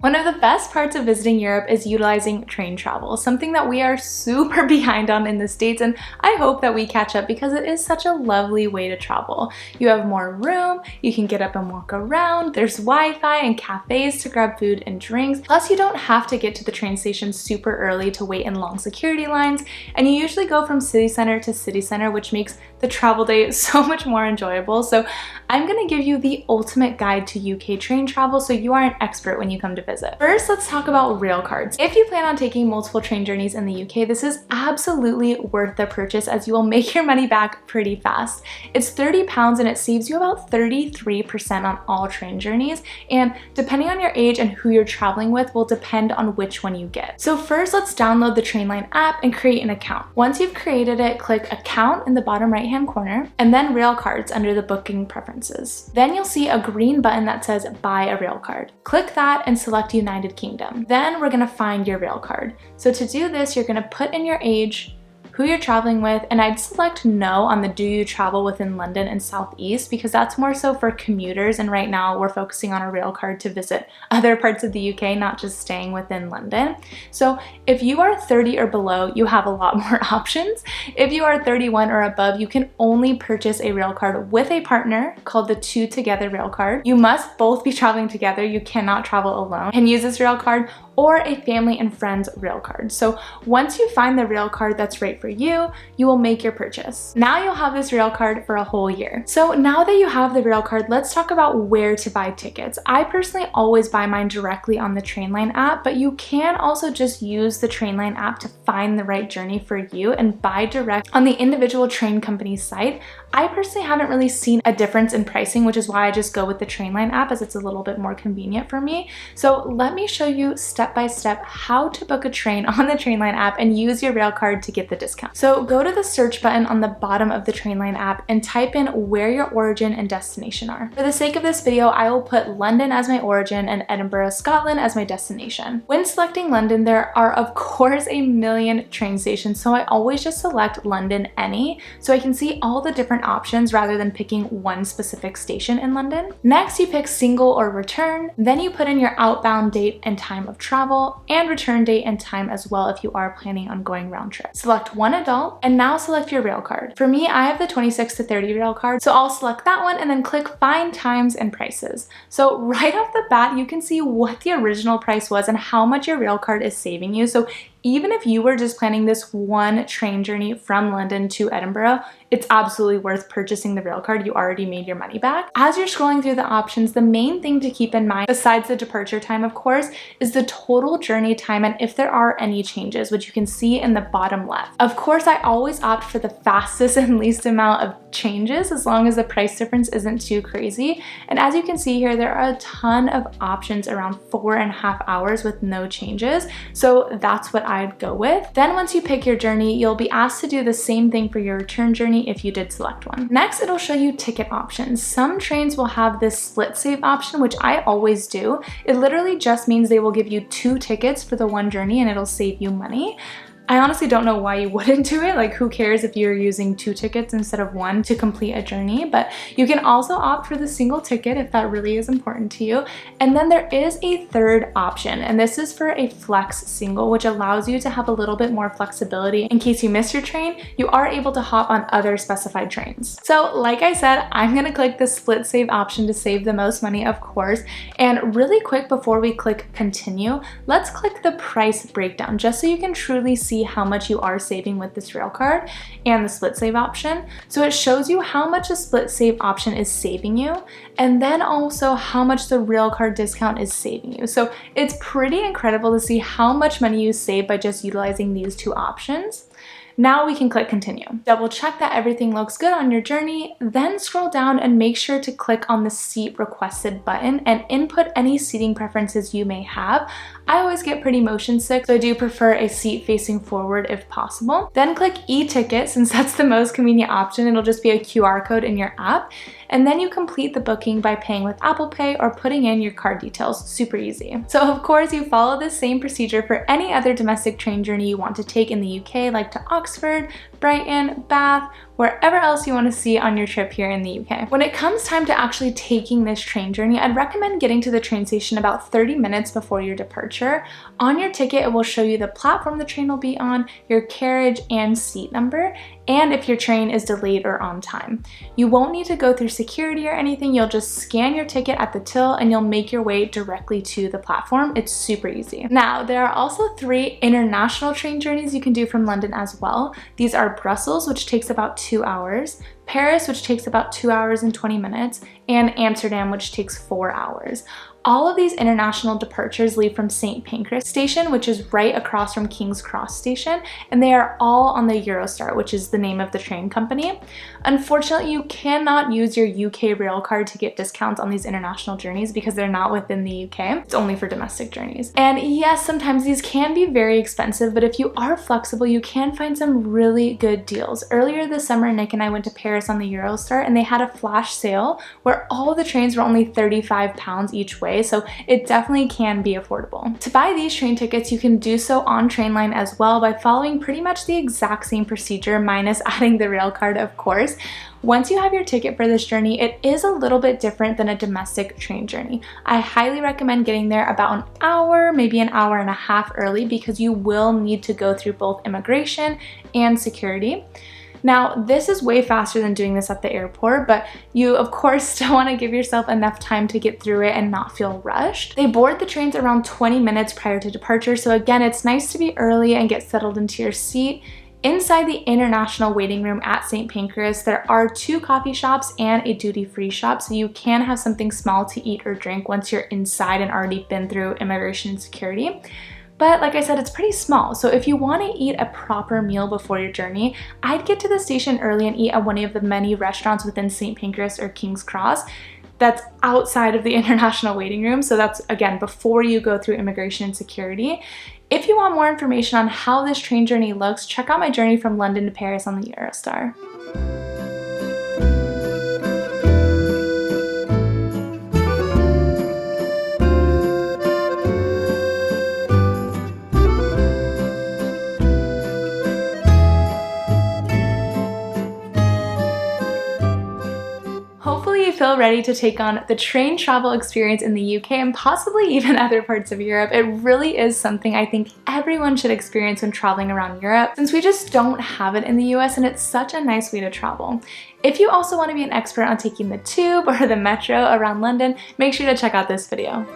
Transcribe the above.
One of the best parts of visiting Europe is utilizing train travel, something that we are super behind on in the States, and I hope that we catch up because it is such a lovely way to travel. You have more room, you can get up and walk around, there's Wi-Fi and cafes to grab food and drinks, plus you don't have to get to the train station super early to wait in long security lines, and you usually go from city center to city center, which makes the travel day so much more enjoyable. So I'm gonna give you the ultimate guide to UK train travel so you are an expert when you come to visit. First, let's talk about Railcards. If you plan on taking multiple train journeys in the UK, this is absolutely worth the purchase as you will make your money back pretty fast. It's £30 and it saves you about 33% on all train journeys, and depending on your age and who you're traveling with will depend on which one you get. So first, let's download the Trainline app and create an account. Once you've created it, click Account in the bottom right-hand corner, and then Railcards under the booking preferences. Then you'll see a green button that says Buy a Railcard. Click that and select United Kingdom. Then we're gonna find your Railcard. So to do this, you're gonna put in your age, who you're traveling with, and I'd select no on the do you travel within London and Southeast because that's more so for commuters, and right now we're focusing on a Railcard to visit other parts of the UK, not just staying within London. So if you are 30 or below, you have a lot more options. If you are 31 or above, you can only purchase a Railcard with a partner called the Two Together Railcard. You must both be traveling together, you cannot travel alone, and use this Railcard, or a family and friends Railcard. So once you find the Railcard that's right for you, you will make your purchase. Now you'll have this Railcard for a whole year. So now that you have the Railcard, let's talk about where to buy tickets. I personally always buy mine directly on the Trainline app, but you can also just use the Trainline app to find the right journey for you and buy direct on the individual train company's site. I personally haven't really seen a difference in pricing, which is why I just go with the Trainline app as it's a little bit more convenient for me. So let me show you step by step how to book a train on the Trainline app and use your Railcard to get the discount. So go to the search button on the bottom of the Trainline app and type in where your origin and destination are. For the sake of this video, I will put London as my origin and Edinburgh, Scotland as my destination. When selecting London, there are of course a million train stations, so I always just select London any so I can see all the different options rather than picking one specific station in London. Next, you pick single or return, then you put in your outbound date and time of travel and return date and time as well if you are planning on going round trip. Select one adult and now select your Railcard. For me, I have the 26 to 30 Railcard, so I'll select that one and then click find times and prices. So right off the bat, you can see what the original price was and how much your Railcard is saving you. So even if you were just planning this one train journey from London to Edinburgh, it's absolutely worth purchasing the Railcard. You already made your money back. As you're scrolling through the options, the main thing to keep in mind, besides the departure time of course, is the total journey time and if there are any changes, which you can see in the bottom left. Of course, I always opt for the fastest and least amount of changes as long as the price difference isn't too crazy. And as you can see here, there are a ton of options around 4.5 hours with no changes. So that's what I'd go with. Then once you pick your journey, you'll be asked to do the same thing for your return journey if you did select one. Next, it'll show you ticket options. Some trains will have this split save option, which I always do. It literally just means they will give you 2 tickets for the one journey and it'll save you money. I honestly don't know why you wouldn't do it. Like, who cares if you're using 2 tickets instead of 1 to complete a journey? But you can also opt for the single ticket if that really is important to you. And then there is a third option, and this is for a flex single, which allows you to have a little bit more flexibility. In case you miss your train, you are able to hop on other specified trains. So like I said, I'm gonna click the split save option to save the most money, of course. And really quick before we click continue, let's click the price breakdown just so you can truly see how much you are saving with this Railcard and the split save option. So it shows you how much the split save option is saving you, and then also how much the Railcard discount is saving you. So it's pretty incredible to see how much money you save by just utilizing these 2 options. Now we can click continue. Double check that everything looks good on your journey, then scroll down and make sure to click on the seat requested button and input any seating preferences you may have. I always get pretty motion sick, so I do prefer a seat facing forward if possible. Then click e-ticket, since that's the most convenient option. It'll just be a QR code in your app. And then you complete the booking by paying with Apple Pay or putting in your card details. Super easy. So of course you follow the same procedure for any other domestic train journey you want to take in the UK, like to Oxford, Brighton, Bath, wherever else you want to see on your trip here in the UK. When it comes time to actually taking this train journey, I'd recommend getting to the train station about 30 minutes before your departure. On your ticket, it will show you the platform the train will be on, your carriage and seat number, and if your train is delayed or on time. You won't need to go through security or anything. You'll just scan your ticket at the till and you'll make your way directly to the platform. It's super easy. Now, there are also 3 international train journeys you can do from London as well. These are Brussels, which takes about 2 hours, Paris, which takes about 2 hours and 20 minutes, and Amsterdam, which takes 4 hours. All of these international departures leave from St. Pancras Station, which is right across from King's Cross Station, and they are all on the Eurostar, which is the name of the train company. Unfortunately, you cannot use your UK Railcard to get discounts on these international journeys because they're not within the UK. It's only for domestic journeys. And yes, sometimes these can be very expensive, but if you are flexible, you can find some really good deals. Earlier this summer, Nick and I went to Paris on the Eurostar, and they had a flash sale where all the trains were only £35 each way. So it definitely can be affordable. To buy these train tickets, you can do so on Trainline as well by following pretty much the exact same procedure, minus adding the rail card, of course. Once you have your ticket for this journey, it is a little bit different than a domestic train journey. I highly recommend getting there about an hour, maybe an hour and a half early, because you will need to go through both immigration and security. Now, this is way faster than doing this at the airport, but you of course still want to give yourself enough time to get through it and not feel rushed. They board the trains around 20 minutes prior to departure, so again, it's nice to be early and get settled into your seat. Inside the international waiting room at St. Pancras, there are 2 coffee shops and a duty-free shop, so you can have something small to eat or drink once you're inside and already been through immigration and security. But like I said, it's pretty small, so if you want to eat a proper meal before your journey, I'd get to the station early and eat at one of the many restaurants within St. Pancras or King's Cross. That's outside of the international waiting room, so that's, again, before you go through immigration and security. If you want more information on how this train journey looks, check out my journey from London to Paris on the Eurostar. Hopefully you feel ready to take on the train travel experience in the UK and possibly even other parts of Europe. It really is something I think everyone should experience when traveling around Europe, since we just don't have it in the US and it's such a nice way to travel. If you also want to be an expert on taking the tube or the metro around London, make sure to check out this video.